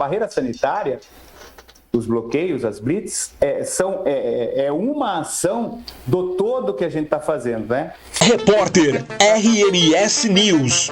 barreira sanitária, os bloqueios, as blitz, é uma ação do todo que a gente está fazendo, né? Repórter RMS News.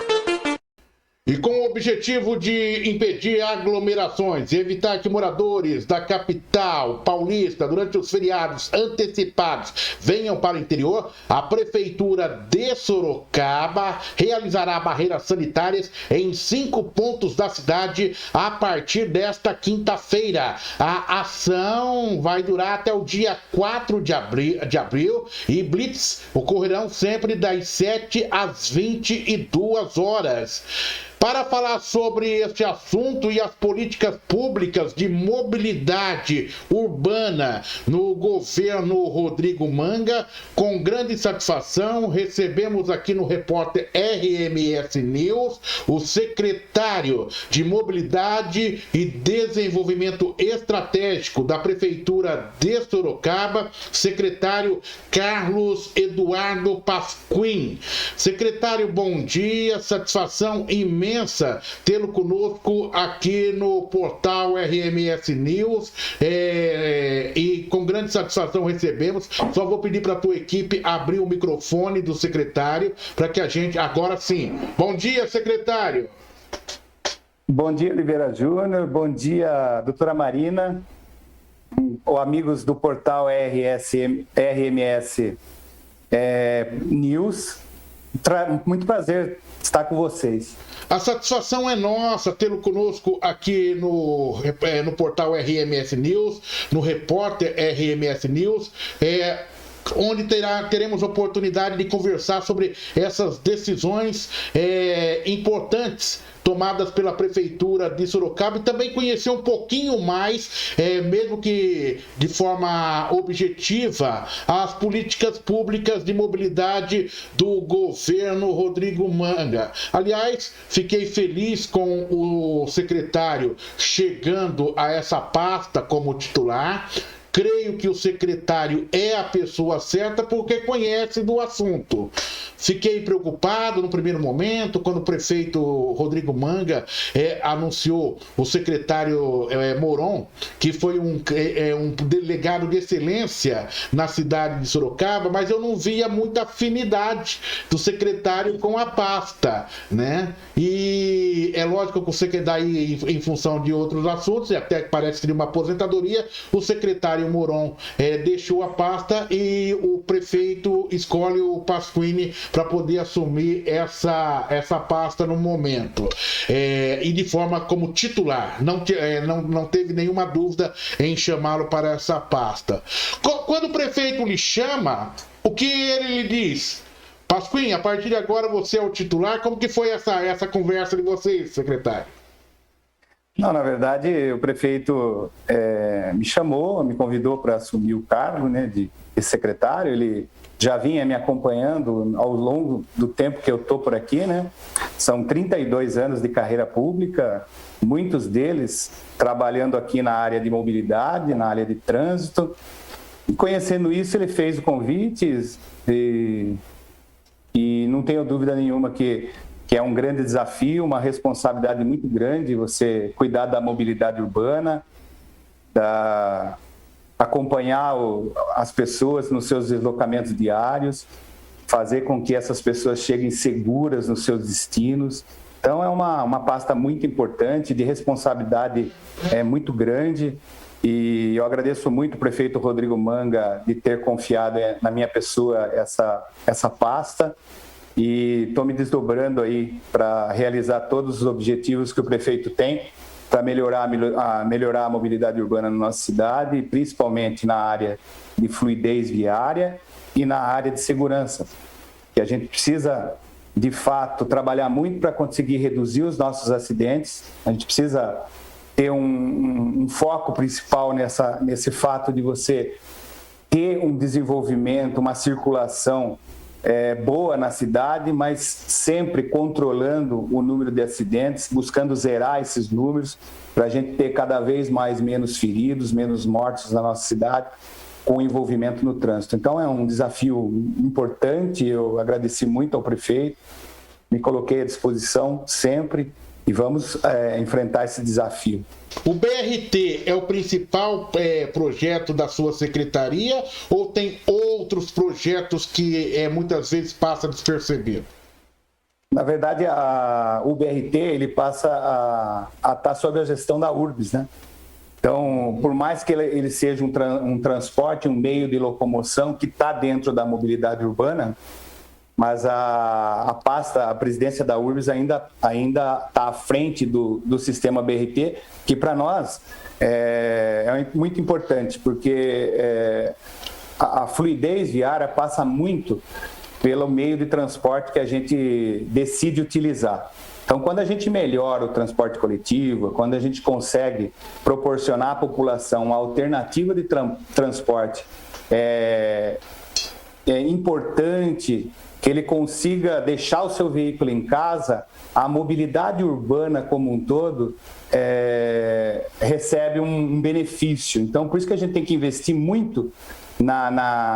E com o objetivo de impedir aglomerações e evitar que moradores da capital paulista, durante os feriados antecipados, venham para o interior, a Prefeitura de Sorocaba realizará barreiras sanitárias em 5 pontos da cidade a partir desta quinta-feira. A ação vai durar até o dia 4 de abril e blitz ocorrerão sempre das 7 às 22 horas. Para falar sobre este assunto e as políticas públicas de mobilidade urbana no governo Rodrigo Manga, com grande satisfação, recebemos aqui no Repórter RMS News o secretário de Mobilidade e Desenvolvimento Estratégico da Prefeitura de Sorocaba, secretário Carlos Eduardo Pasquim. Secretário, bom dia, satisfação imensa tê-lo conosco aqui no portal RMS News e com grande satisfação recebemos. Só vou pedir para a tua equipe abrir o microfone do secretário para que a gente, agora sim. Bom dia, secretário. Bom dia, Oliveira Júnior. Bom dia, doutora Marina. Amigos do portal RMS News. Muito prazer estar com vocês. A satisfação é nossa tê-lo conosco aqui no portal RMS News, no Repórter RMS News, onde teremos oportunidade de conversar sobre essas decisões importantes tomadas pela Prefeitura de Sorocaba e também conhecer um pouquinho mais, mesmo que de forma objetiva, as políticas públicas de mobilidade do governo Rodrigo Manga. Aliás, fiquei feliz com o secretário chegando a essa pasta como titular. Creio que o secretário é a pessoa certa porque conhece do assunto. Fiquei preocupado no primeiro momento, quando o prefeito Rodrigo Manga anunciou o secretário Moron, que foi um delegado de excelência na cidade de Sorocaba, mas eu não via muita afinidade do secretário com a pasta, né? E é lógico que o secretário, em função de outros assuntos, e até parece que de uma aposentadoria, o secretário Moron deixou a pasta e o prefeito escolhe o Pasquini para poder assumir essa pasta no momento. E de forma como titular. Não teve nenhuma dúvida em chamá-lo para essa pasta. Quando o prefeito lhe chama, o que ele lhe diz? Pasquim, a partir de agora você é o titular. Como que foi essa conversa de vocês, secretário? Não, na verdade, o prefeito me chamou, me convidou para assumir o cargo, né, de secretário. Ele já vinha me acompanhando ao longo do tempo que eu estou por aqui, né? São 32 anos de carreira pública, muitos deles trabalhando aqui na área de mobilidade, na área de trânsito. E conhecendo isso, ele fez o convite e não tenho dúvida nenhuma que é um grande desafio, uma responsabilidade muito grande você cuidar da mobilidade urbana, acompanhar as pessoas nos seus deslocamentos diários, fazer com que essas pessoas cheguem seguras nos seus destinos. Então é uma pasta muito importante, de responsabilidade muito grande, e eu agradeço muito o prefeito Rodrigo Manga de ter confiado na minha pessoa essa pasta. E estou me desdobrando aí para realizar todos os objetivos que o prefeito tem para melhorar a mobilidade urbana na nossa cidade, principalmente na área de fluidez viária e na área de segurança, que a gente precisa, de fato, trabalhar muito para conseguir reduzir os nossos acidentes. A gente precisa ter um foco principal nesse fato de você ter um desenvolvimento, uma circulação boa na cidade, mas sempre controlando o número de acidentes, buscando zerar esses números para a gente ter cada vez menos feridos, menos mortos na nossa cidade com envolvimento no trânsito. Então é um desafio importante. Eu agradeci muito ao prefeito, me coloquei à disposição sempre e vamos enfrentar esse desafio. O BRT é o principal projeto da sua secretaria ou tem outros projetos que muitas vezes passa despercebido? Na verdade, o BRT ele passa a estar sob a gestão da URBS, né? Então, por mais que ele seja um transporte, um meio de locomoção que está dentro da mobilidade urbana, mas a presidência da URBS ainda está à frente do sistema BRT, que para nós é muito importante, porque a fluidez viária passa muito pelo meio de transporte que a gente decide utilizar. Então, quando a gente melhora o transporte coletivo, quando a gente consegue proporcionar à população uma alternativa de transporte, é importante que ele consiga deixar o seu veículo em casa, a mobilidade urbana como um todo recebe um benefício. Então, por isso que a gente tem que investir muito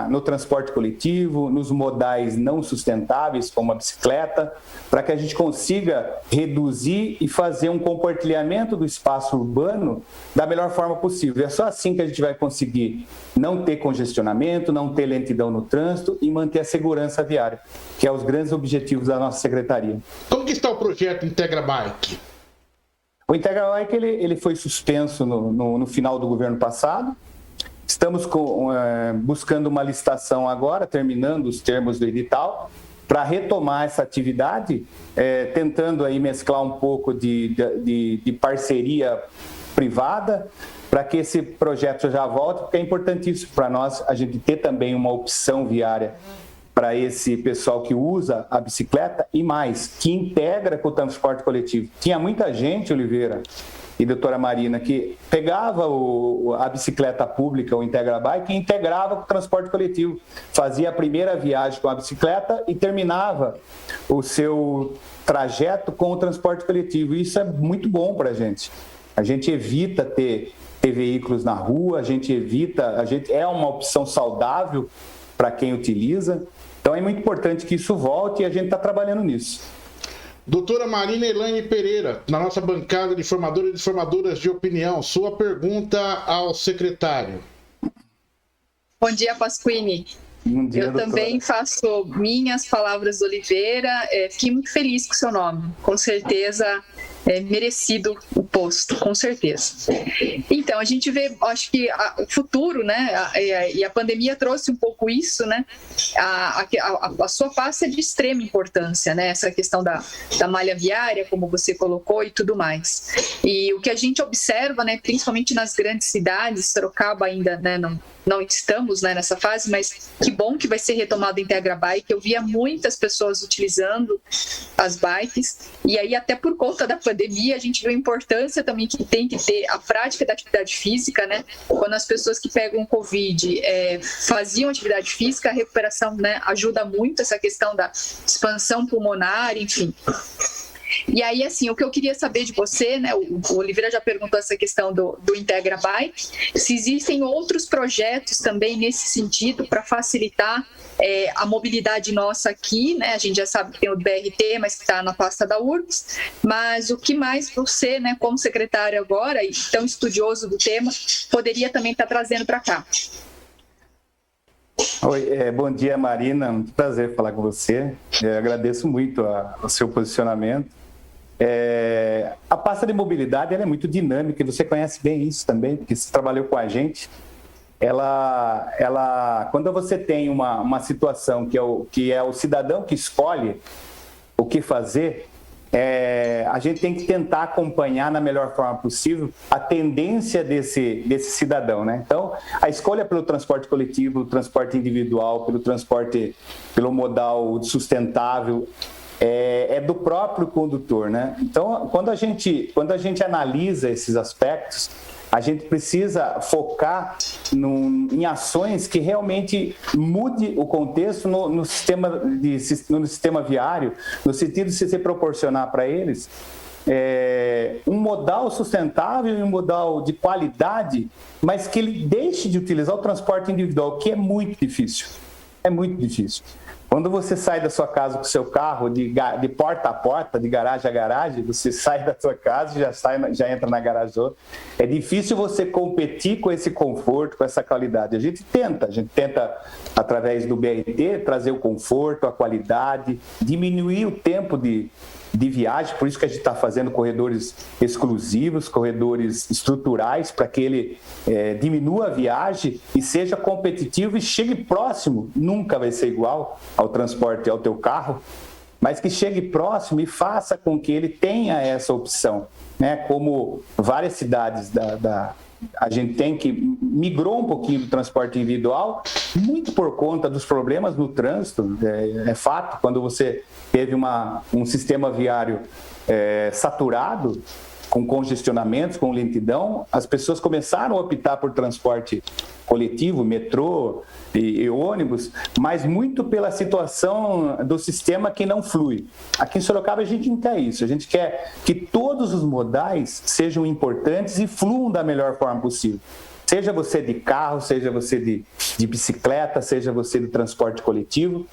no transporte coletivo, nos modais não sustentáveis, como a bicicleta, para que a gente consiga reduzir e fazer um compartilhamento do espaço urbano da melhor forma possível. É só assim que a gente vai conseguir não ter congestionamento, não ter lentidão no trânsito e manter a segurança viária, que é os grandes objetivos da nossa secretaria. Como que está o projeto Integra Bike? O Integra Bike ele foi suspenso no final do governo passado. Estamos buscando uma licitação agora, terminando os termos do edital, para retomar essa atividade, tentando aí mesclar um pouco de parceria privada, para que esse projeto já volte, porque é importantíssimo para nós a gente ter também uma opção viária para esse pessoal que usa a bicicleta e mais, que integra com o transporte coletivo. Tinha muita gente, Oliveira e doutora Marina, que pegava a bicicleta pública, o Integra Bike, e integrava com o transporte coletivo. Fazia a primeira viagem com a bicicleta e terminava o seu trajeto com o transporte coletivo. Isso é muito bom para a gente. A gente evita ter veículos na rua, é uma opção saudável para quem utiliza. Então é muito importante que isso volte e a gente está trabalhando nisso. Doutora Marina Elaine Pereira, na nossa bancada de formadores e formadoras de opinião, sua pergunta ao secretário. Bom dia, Pasquini. Bom dia, doutora. Também faço minhas palavras do Oliveira. Fiquei muito feliz com o seu nome. Com certeza merecido o posto, com certeza. Então, a gente vê, acho que o futuro, né, e a pandemia trouxe um pouco isso, né, a sua pasta é de extrema importância, né, essa questão da malha viária, como você colocou, e tudo mais. E o que a gente observa, né, principalmente nas grandes cidades, Sorocaba ainda, né, não estamos, né, nessa fase, mas que bom que vai ser retomado o Integra Bike. Eu via muitas pessoas utilizando as bikes, e aí até por conta da pandemia a gente viu a importância também que tem que ter a prática da atividade física, né? Quando as pessoas que pegam Covid faziam atividade física, a recuperação, né, ajuda muito essa questão da expansão pulmonar, enfim. E aí, assim, o que eu queria saber de você, né, o Oliveira já perguntou essa questão do Integra Bike, se existem outros projetos também nesse sentido para facilitar a mobilidade nossa aqui, né, a gente já sabe que tem o BRT, mas que está na pasta da URBS, mas o que mais você, né, como secretário agora e tão estudioso do tema, poderia também estar trazendo para cá? Oi, bom dia, Marina, muito prazer falar com você, agradeço muito o seu posicionamento. A pasta de mobilidade ela é muito dinâmica e você conhece bem isso também, porque você trabalhou com a gente. Quando você tem uma situação que é o cidadão que escolhe o que fazer, a gente tem que tentar acompanhar na melhor forma possível a tendência desse cidadão, né? Então, a escolha pelo transporte coletivo, pelo transporte individual, pelo modal sustentável, é do próprio condutor, né? Então, quando a gente analisa esses aspectos, a gente precisa focar em ações que realmente mude o contexto no sistema viário, no sentido de se proporcionar para eles um modal sustentável e um modal de qualidade, mas que ele deixe de utilizar o transporte individual, que é muito difícil. É muito difícil. Quando você sai da sua casa com o seu carro de porta a porta, de garagem a garagem, você sai da sua casa e já entra na garagem. É difícil você competir com esse conforto, com essa qualidade. A gente tenta através do BRT, trazer o conforto, a qualidade, diminuir o tempo de viagem, por isso que a gente está fazendo corredores exclusivos, corredores estruturais, para que ele diminua a viagem e seja competitivo e chegue próximo, nunca vai ser igual ao transporte ao teu carro, mas que chegue próximo e faça com que ele tenha essa opção, né? Como várias cidades a gente tem que migrou um pouquinho do transporte individual, muito por conta dos problemas no trânsito, é fato, quando você teve um sistema viário saturado, com congestionamentos, com lentidão, as pessoas começaram a optar por transporte coletivo, metrô e ônibus, mas muito pela situação do sistema que não flui. Aqui em Sorocaba a gente não quer isso, a gente quer que todos os modais sejam importantes e fluam da melhor forma possível. Seja você de carro, seja você de bicicleta, seja você do transporte coletivo.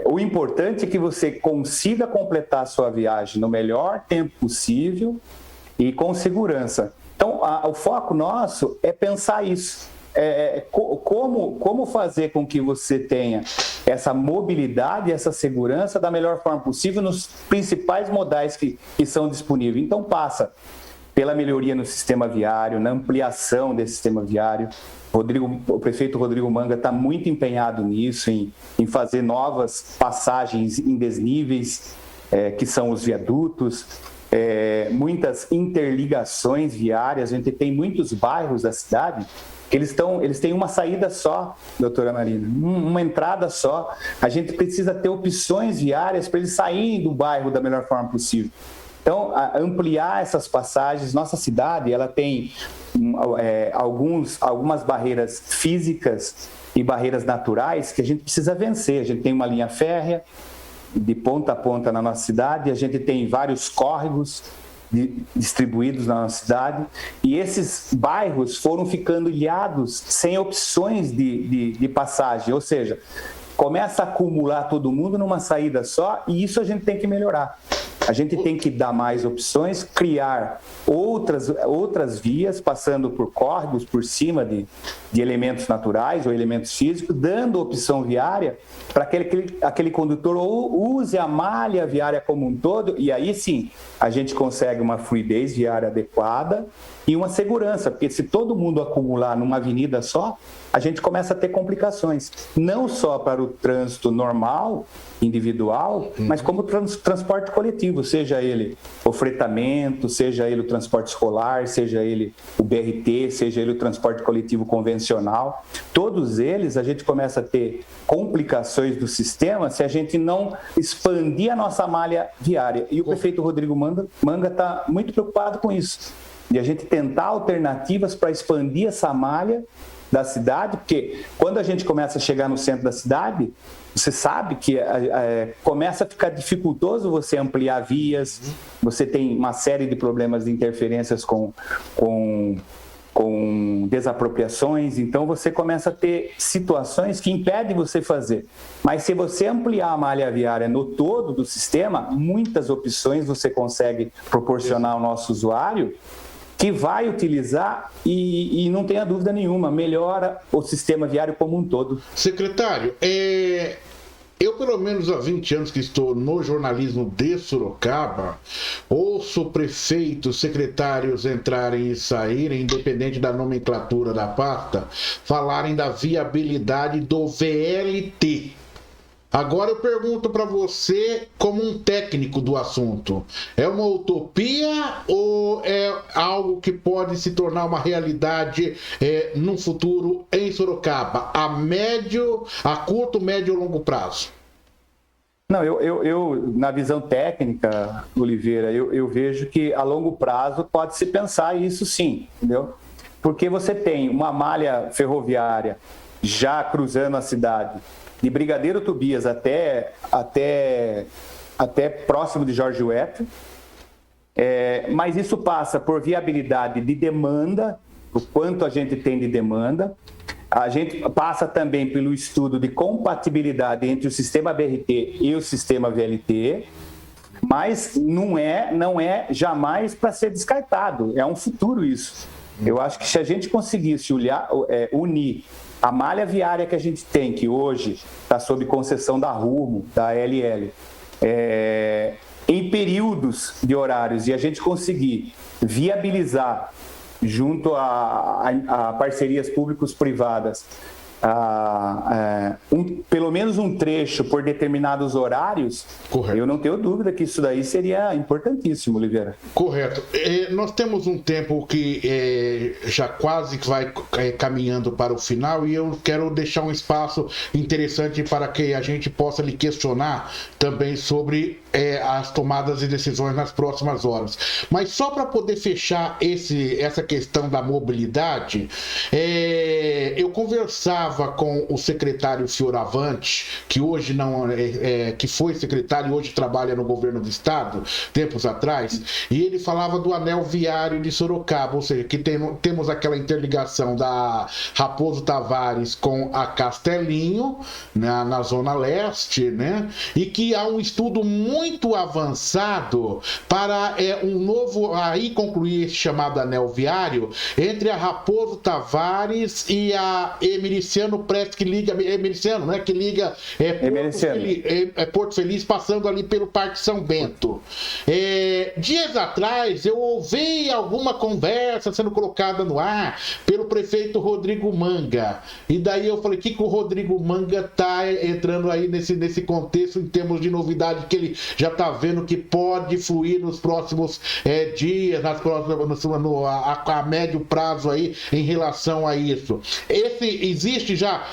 O importante é que você consiga completar a sua viagem no melhor tempo possível e com segurança. Então, o foco nosso é pensar isso. Como fazer com que você tenha essa mobilidade, essa segurança da melhor forma possível nos principais modais que são disponíveis. Então, passa pela melhoria no sistema viário, na ampliação desse sistema viário. O prefeito Rodrigo Manga está muito empenhado nisso, em fazer novas passagens em desníveis, que são os viadutos, muitas interligações viárias. A gente tem muitos bairros da cidade que eles têm uma saída só, doutora Marina, uma entrada só. A gente precisa ter opções viárias para eles saírem do bairro da melhor forma possível. Então, ampliar essas passagens. Nossa cidade, ela tem algumas barreiras físicas e barreiras naturais que a gente precisa vencer. A gente tem uma linha férrea de ponta a ponta na nossa cidade, a gente tem vários córregos distribuídos na nossa cidade, e esses bairros foram ficando ilhados sem opções de passagem, ou seja, começa a acumular todo mundo numa saída só, e isso a gente tem que melhorar. A gente tem que dar mais opções, criar outras vias, passando por córregos, por cima de elementos naturais ou elementos físicos, dando opção viária para que aquele condutor use a malha viária como um todo, e aí sim a gente consegue uma fluidez viária adequada e uma segurança, porque se todo mundo acumular numa avenida só, a gente começa a ter complicações, não só para o trânsito normal, individual, mas como transporte coletivo, seja ele o fretamento, seja ele o transporte escolar, seja ele o BRT, seja ele o transporte coletivo convencional. Todos eles a gente começa a ter complicações do sistema se a gente não expandir a nossa malha viária. E o prefeito Rodrigo Manga está muito preocupado com isso, de a gente tentar alternativas para expandir essa malha da cidade, porque quando a gente começa a chegar no centro da cidade, você sabe que começa a ficar dificultoso você ampliar vias, você tem uma série de problemas de interferências com desapropriações, então você começa a ter situações que impedem você fazer. Mas se você ampliar a malha viária no todo do sistema, muitas opções você consegue proporcionar ao nosso usuário, que vai utilizar e não tenha dúvida nenhuma, melhora o sistema viário como um todo. Secretário, eu pelo menos há 20 anos que estou no jornalismo de Sorocaba, ouço prefeitos, secretários entrarem e saírem, independente da nomenclatura da pasta, falarem da viabilidade do VLT. Agora eu pergunto para você, como um técnico do assunto, é uma utopia ou é algo que pode se tornar uma realidade no futuro em Sorocaba, a curto, médio ou longo prazo? Não, eu na visão técnica, Oliveira, eu vejo que a longo prazo pode-se pensar isso sim, entendeu? Porque você tem uma malha ferroviária já cruzando a cidade, de Brigadeiro Tobias até próximo de Jorge Wetter, mas isso passa por viabilidade de demanda, o quanto a gente tem de demanda, A gente passa também pelo estudo de compatibilidade entre o sistema BRT e o sistema VLT, mas não é jamais para ser descartado, é um futuro isso. Eu acho que se a gente conseguisse unir a malha viária que a gente tem, que hoje está sob concessão da Rumo, da LL, em períodos de horários, e a gente conseguir viabilizar junto a parcerias públicos-privadas, pelo menos um trecho por determinados horários, correto. Eu não tenho dúvida que isso daí seria importantíssimo, Oliveira. Correto. Nós temos um tempo que já quase vai caminhando para o final, e eu quero deixar um espaço interessante para que a gente possa lhe questionar também sobre as tomadas de decisões nas próximas horas. Mas só para poder fechar essa questão da mobilidade, eu conversava com o secretário Fioravante, que hoje que foi secretário e hoje trabalha no governo do estado, tempos atrás, e ele falava do anel viário de Sorocaba, ou seja, que temos aquela interligação da Raposo Tavares com a Castelinho, na Zona Leste, né? E que há um estudo muito avançado para um novo, aí concluir esse chamado anel viário, entre a Raposo Tavares e a Emericiano Prestes, que liga, Emericiano, né? Que liga Porto Feliz, passando ali pelo Parque São Bento. Dias atrás eu ouvi alguma conversa sendo colocada no ar pelo prefeito Rodrigo Manga, e daí eu falei, o que o Rodrigo Manga está entrando aí nesse contexto em termos de novidade que ele já está vendo que pode fluir nos próximos dias, a médio prazo aí em relação a isso. Existe já,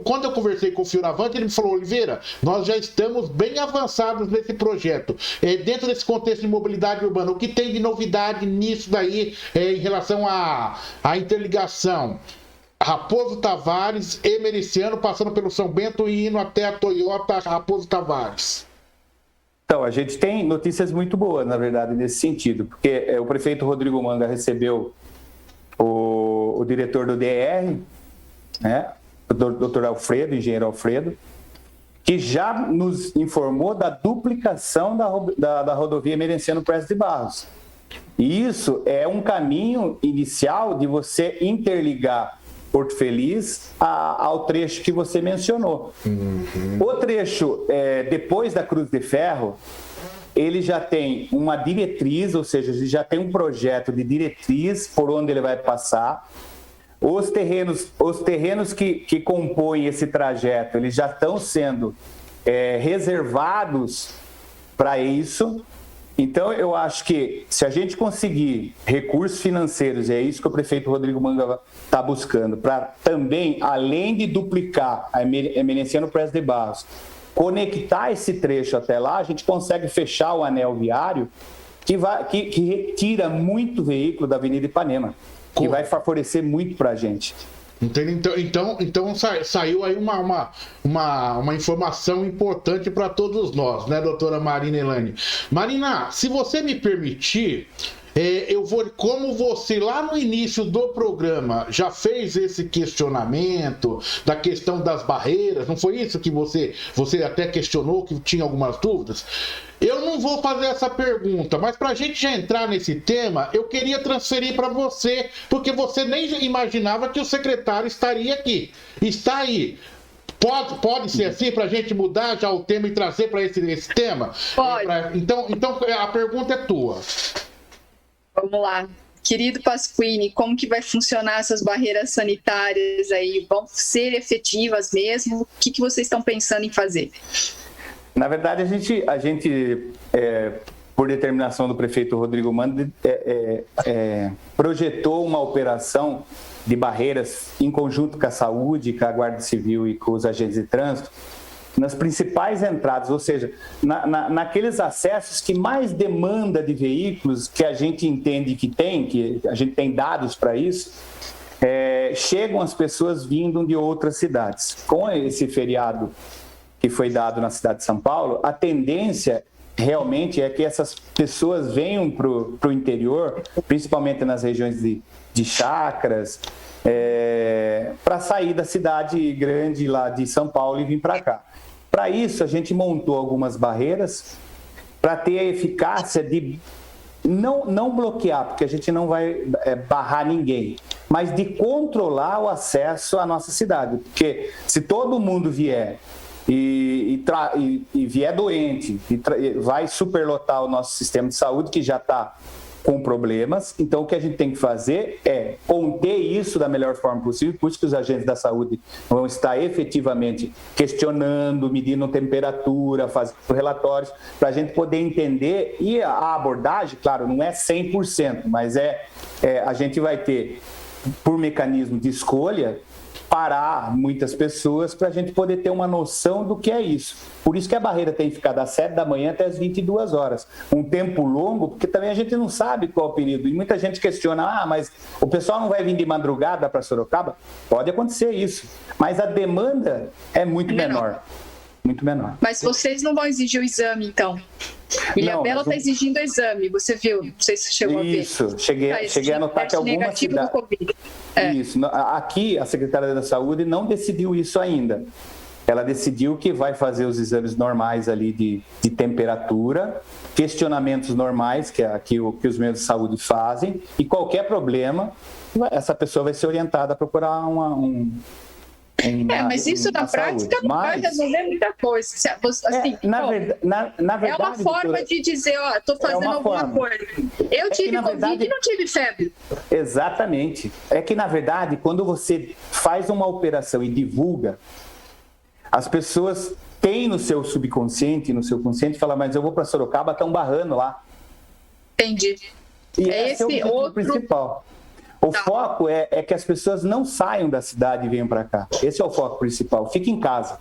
quando eu conversei com o Fioravante, ele me falou, Oliveira, nós já estamos bem avançados nesse projeto, dentro desse contexto de mobilidade urbana. O que tem de novidade nisso daí em relação à interligação? Raposo Tavares, Emericiano, passando pelo São Bento e indo até a Toyota Raposo Tavares. Então, a gente tem notícias muito boas, na verdade, nesse sentido, porque o prefeito Rodrigo Manga recebeu o diretor do DR, né, o doutor Alfredo, engenheiro Alfredo, que já nos informou da duplicação da rodovia Emericiano Prestes de Barros. E isso é um caminho inicial de você interligar Porto Feliz ao trecho que você mencionou. Uhum. O trecho, depois da Cruz de Ferro, ele já tem uma diretriz, ou seja, ele já tem um projeto de diretriz por onde ele vai passar. Os terrenos que compõem esse trajeto, eles já estão sendo reservados para isso. Então, eu acho que se a gente conseguir recursos financeiros, e é isso que o prefeito Rodrigo Manga está buscando, para também, além de duplicar a Emericiano Prestes de Barros, conectar esse trecho até lá, a gente consegue fechar o anel viário que retira muito veículo da Avenida Ipanema, que vai favorecer muito para a gente. Então saiu aí uma informação importante para todos nós, né, doutora Marina Elaine? Marina, se você me permitir, eu vou, como você lá no início do programa já fez esse questionamento da questão das barreiras, não foi isso que você até questionou, que tinha algumas dúvidas? Eu não vou fazer essa pergunta, mas para a gente já entrar nesse tema, eu queria transferir para você, porque você nem imaginava que o secretário estaria aqui. Está aí. Pode ser assim para a gente mudar já o tema e trazer para esse tema? Pode. Então a pergunta é tua. Vamos lá. Querido Pasquini, como que vai funcionar essas barreiras sanitárias aí? Vão ser efetivas mesmo? O que vocês estão pensando em fazer? Na verdade, a gente por determinação do prefeito Rodrigo Manga, projetou uma operação de barreiras em conjunto com a saúde, com a Guarda Civil e com os agentes de trânsito, nas principais entradas, ou seja, naqueles acessos que mais demanda de veículos, que a gente entende que a gente tem dados para isso, chegam as pessoas vindo de outras cidades. Com esse feriado que foi dado na cidade de São Paulo, a tendência realmente é que essas pessoas venham para o interior, principalmente nas regiões de chácaras, para sair da cidade grande lá de São Paulo e vir para cá. Para isso, a gente montou algumas barreiras para ter a eficácia de não bloquear, porque a gente não vai barrar ninguém, mas de controlar o acesso à nossa cidade. Porque se todo mundo vier e vier doente, vai superlotar o nosso sistema de saúde, que já está com problemas. Então, o que a gente tem que fazer é conter isso da melhor forma possível, por isso que os agentes da saúde vão estar efetivamente questionando, medindo temperatura, fazendo relatórios, para a gente poder entender. E a abordagem, claro, não é 100%, mas a gente vai ter, por mecanismo de escolha, parar muitas pessoas para a gente poder ter uma noção do que é isso. Por isso que a barreira tem que ficar das 7 da manhã até as 22 horas. Um tempo longo, porque também a gente não sabe qual é o período. E muita gente questiona, mas o pessoal não vai vir de madrugada para Sorocaba? Pode acontecer isso, mas a demanda é muito menor. Muito menor. Mas vocês não vão exigir o exame, então? Ilhabela está exigindo o exame, você viu? Não sei se você chegou a ver. Isso, cheguei a notar que algumas cidades... Isso, aqui a Secretaria da Saúde não decidiu isso ainda. Ela decidiu que vai fazer os exames normais ali de temperatura, questionamentos normais que os meios de saúde fazem, e qualquer problema, essa pessoa vai ser orientada a procurar mas isso na prática não vai resolver muita coisa. Assim, na verdade, é uma forma de dizer, estou fazendo alguma coisa. Eu tive Covid e não tive febre. Exatamente. É que, na verdade, quando você faz uma operação e divulga, as pessoas têm no seu subconsciente, no seu consciente, falam, mas eu vou para Sorocaba, estão barrando lá. Entendi. E esse é o objetivo principal. O foco é que as pessoas não saiam da cidade e venham para cá. Esse é o foco principal. Fique em casa.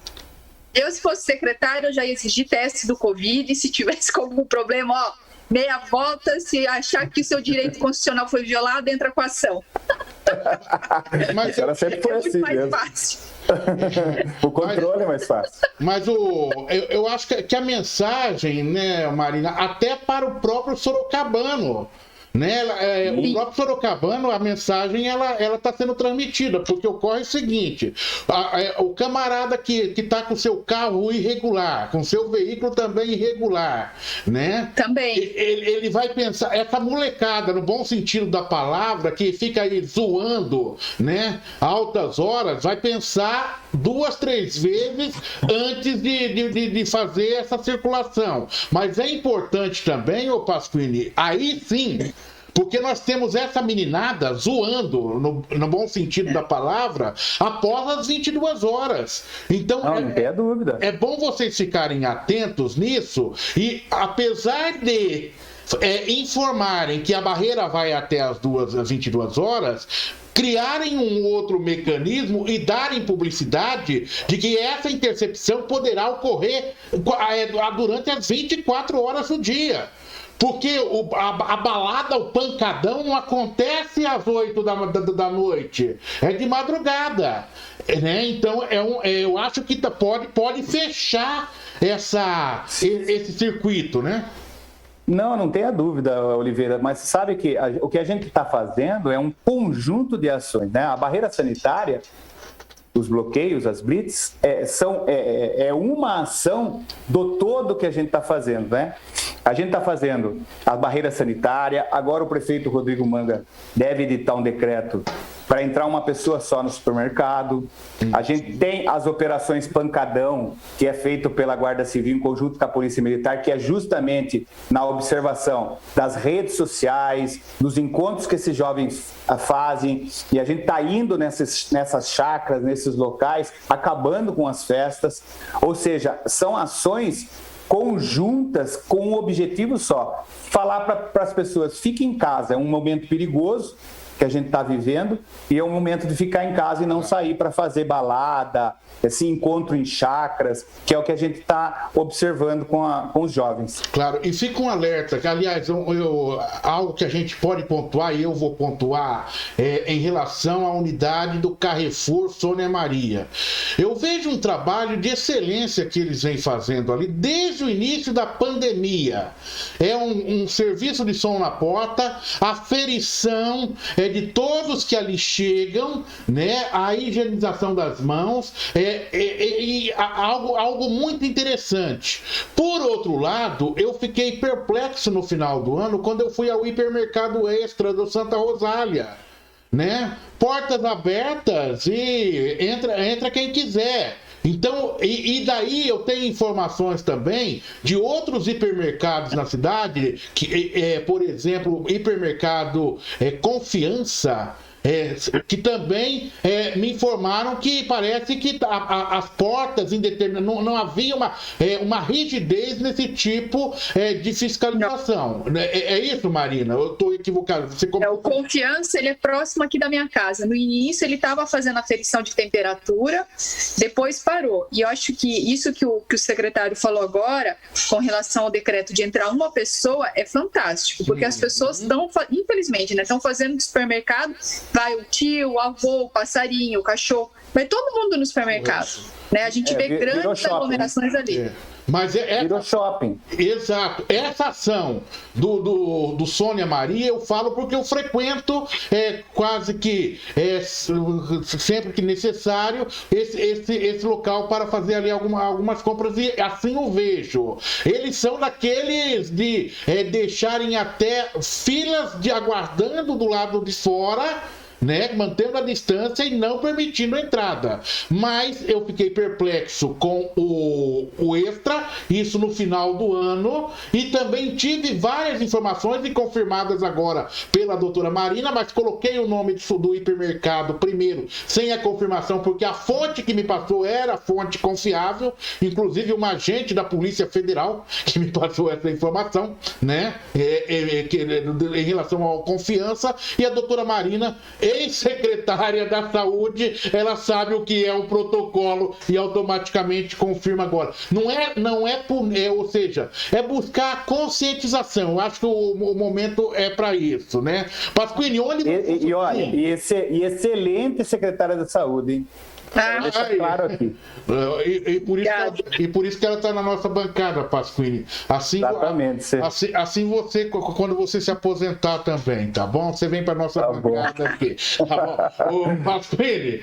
Eu, se fosse secretário, eu já ia exigir teste do Covid. E se tivesse algum problema, meia volta. Se achar que o seu direito constitucional foi violado, entra com a ação. Mas ela sempre foi assim mais mesmo. Fácil. O controle é mais fácil. Mas eu acho que a mensagem, né, Marina, até para o próprio sorocabano, né? O próprio sorocabano, a mensagem ela está sendo transmitida, porque ocorre o seguinte: o camarada que está com seu carro irregular, com seu veículo também irregular, né? Também. Ele vai pensar, essa molecada, no bom sentido da palavra, que fica aí zoando, né, altas horas, vai pensar 2, 3 vezes antes de fazer essa circulação. Mas é importante também, ô Pasquini, aí sim, porque nós temos essa meninada zoando, no bom sentido da palavra, após as 22 horas. Então, não tem dúvida. É bom vocês ficarem atentos nisso, e apesar de informarem que a barreira vai até as 22 horas, criarem um outro mecanismo e darem publicidade de que essa intercepção poderá ocorrer durante as 24 horas do dia. Porque a balada, o pancadão não acontece às 8 da noite, é de madrugada, né? Então eu acho que pode fechar esse circuito, né? Não tenha dúvida, Oliveira, mas sabe que o que a gente está fazendo é um conjunto de ações, né? A barreira sanitária, os bloqueios, as blitz, é uma ação do todo que a gente está fazendo, né? A gente está fazendo a barreira sanitária, agora o prefeito Rodrigo Manga deve editar um decreto para entrar uma pessoa só no supermercado. A gente tem as operações Pancadão, que é feito pela Guarda Civil em conjunto com a Polícia Militar, que é justamente na observação das redes sociais, dos encontros que esses jovens fazem, e a gente está indo nessas chácaras, nesses locais, acabando com as festas. Ou seja, são ações conjuntas com um objetivo só: falar para as pessoas, fiquem em casa, é um momento perigoso, que a gente está vivendo, e é o momento de ficar em casa e não sair para fazer balada, esse encontro em chácaras, que é o que a gente está observando com os jovens. Claro, e fica um alerta, que, aliás, algo que a gente pode pontuar, e eu vou pontuar, em relação à unidade do Carrefour Sônia Maria. Eu vejo um trabalho de excelência que eles vêm fazendo ali desde o início da pandemia. É um serviço de som na porta, aferição de todos que ali chegam, né? A higienização das mãos, algo muito interessante. Por outro lado, eu fiquei perplexo no final do ano quando eu fui ao hipermercado Extra do Santa Rosália, né? Portas abertas e entra quem quiser. Então, e daí eu tenho informações também de outros hipermercados na cidade, que, por exemplo, o hipermercado Confiança, que também me informaram que parece que as portas não havia uma rigidez nesse tipo de fiscalização. É isso, Marina? Eu estou equivocado. O Confiança, ele é próximo aqui da minha casa. No início ele estava fazendo aferição de temperatura, depois parou. E eu acho que isso que o secretário falou agora, com relação ao decreto de entrar uma pessoa, é fantástico, porque as pessoas estão, infelizmente, estão fazendo no supermercado. Vai o tio, o avô, o passarinho, o cachorro, vai todo mundo no supermercado, né? A gente vê grandes aglomerações ali. Mas virou shopping. Exato. Essa ação do Sônia Maria, eu falo porque eu frequento quase que sempre que necessário esse local para fazer ali algumas compras, e assim eu vejo. Eles são daqueles de deixarem até filas de aguardando do lado de fora, né, mantendo a distância e não permitindo a entrada. Mas eu fiquei perplexo com o Extra, isso no final do ano, e também tive várias informações e confirmadas agora pela doutora Marina, mas coloquei o nome do hipermercado primeiro, sem a confirmação, porque a fonte que me passou era fonte confiável, inclusive uma agente da Polícia Federal que me passou essa informação, né, em relação à Confiança, e a doutora Marina, ex-secretária da Saúde, ela sabe o que é o protocolo e automaticamente confirma agora. Ou seja, é buscar a conscientização. Eu acho que o momento é para isso, né? Pasquini, onde... E excelente secretária da Saúde, hein? Deixa claro aqui. E por isso que ela está na nossa bancada, Pasquini. Exatamente. Assim você, quando você se aposentar também, tá bom? Você vem para nossa bancada aqui. Tá bom? Pasquini,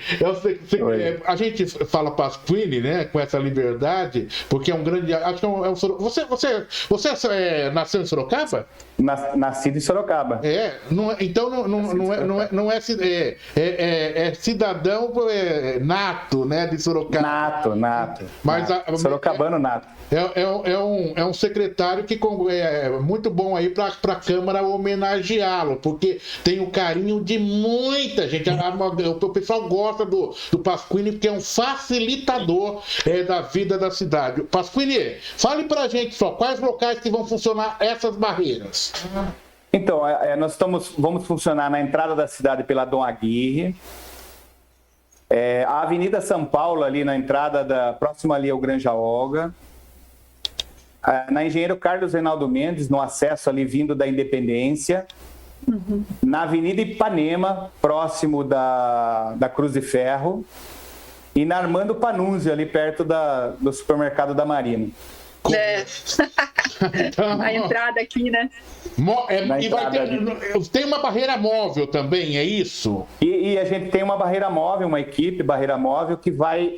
a gente fala Pasquini, né? Com essa liberdade, porque é um grande. Acho que você nasceu em Sorocaba? Nascido em Sorocaba. Então não é cidadão nato, né, de Sorocaba. Nato. Mas sorocabano nato. É um secretário que é muito bom aí para a Câmara homenageá-lo, porque tem o carinho de muita gente. O pessoal gosta do Pasquini, porque é um facilitador da vida da cidade. Pasquini, fale para a gente só quais locais que vão funcionar essas barreiras. Então, nós vamos funcionar na entrada da cidade pela Dom Aguirre, a Avenida São Paulo, ali na entrada próxima ali ao Granja Olga, na Engenheiro Carlos Reinaldo Mendes, no acesso ali vindo da Independência, na Avenida Ipanema, próximo da Cruz de Ferro, e na Armando Panunzio, ali perto do supermercado da Marina. A entrada aqui, né? Tem uma barreira móvel também, é isso? E a gente tem uma barreira móvel, uma equipe barreira móvel que vai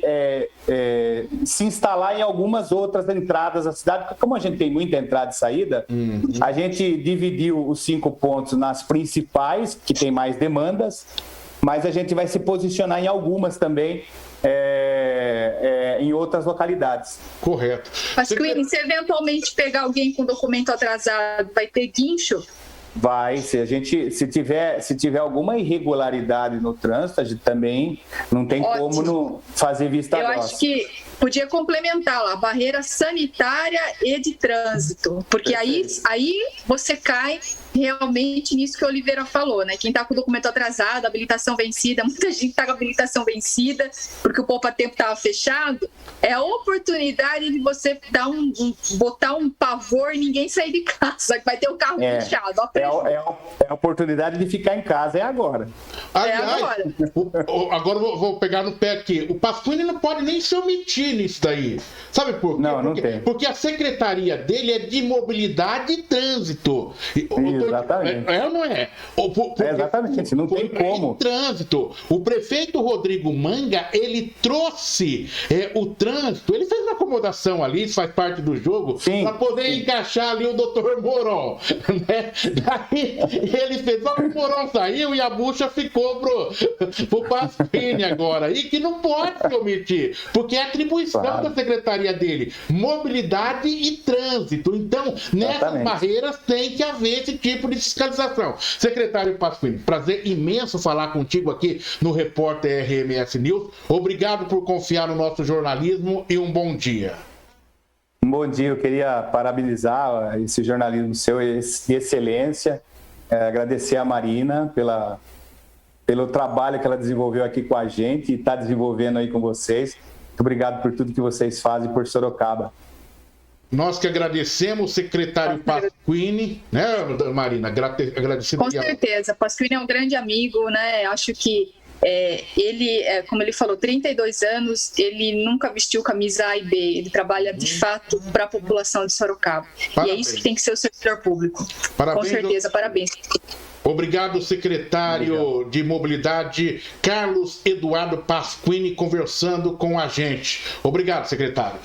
se instalar em algumas outras entradas da cidade, porque como a gente tem muita entrada e saída, a gente dividiu os 5 pontos nas principais, que tem mais demandas, mas a gente vai se posicionar em algumas também, em outras localidades. Correto. Pasquini, se eventualmente pegar alguém com documento atrasado, vai ter guincho? Vai, se tiver alguma irregularidade no trânsito, a gente também não tem como fazer vista grossa. podia complementar lá, barreira sanitária e de trânsito, porque aí você cai realmente nisso que a Oliveira falou, né? Quem está com o documento atrasado, habilitação vencida, muita gente está com a habilitação vencida porque o poupa-tempo estava fechado, é a oportunidade de você dar botar um pavor e ninguém sair de casa, que vai ter o carro fechado. É a oportunidade de ficar em casa, é agora. Aliás, agora eu vou pegar no pé aqui. O Pasquini não pode nem se omitir nisso daí. Sabe por quê? Não tem. Porque a secretaria dele é de mobilidade e trânsito. Exatamente. É ou não é? Exatamente, não tem como. Trânsito. O prefeito Rodrigo Manga, ele trouxe o trânsito, ele fez uma acomodação ali, isso faz parte do jogo, para poder encaixar ali o doutor Moron. Né? Daí ele fez, só que o Moron saiu e a bucha ficou pro Pasquini agora. E que não pode se omitir, porque é atribuição da secretaria dele, mobilidade e trânsito. Então, nessas barreiras tem que haver esse tipo de fiscalização. Secretário Pasquini, prazer imenso falar contigo aqui no Repórter RMS News. Obrigado por confiar no nosso jornalismo e um bom dia. Um bom dia, eu queria parabenizar esse jornalismo seu de excelência, agradecer a Marina pelo trabalho que ela desenvolveu aqui com a gente e está desenvolvendo aí com vocês. Muito obrigado por tudo que vocês fazem por Sorocaba. Nós que agradecemos o secretário Pasquini, né, Marina? Agradecido. Com certeza, Pasquini é um grande amigo, né? Acho que ele, como ele falou, 32 anos, ele nunca vestiu camisa A e B, ele trabalha de fato para a população de Sorocaba. Parabéns. E é isso que tem que ser o servidor público. Parabéns, com certeza, parabéns. Obrigado, secretário de Mobilidade, Carlos Eduardo Pasquini, conversando com a gente. Obrigado, secretário.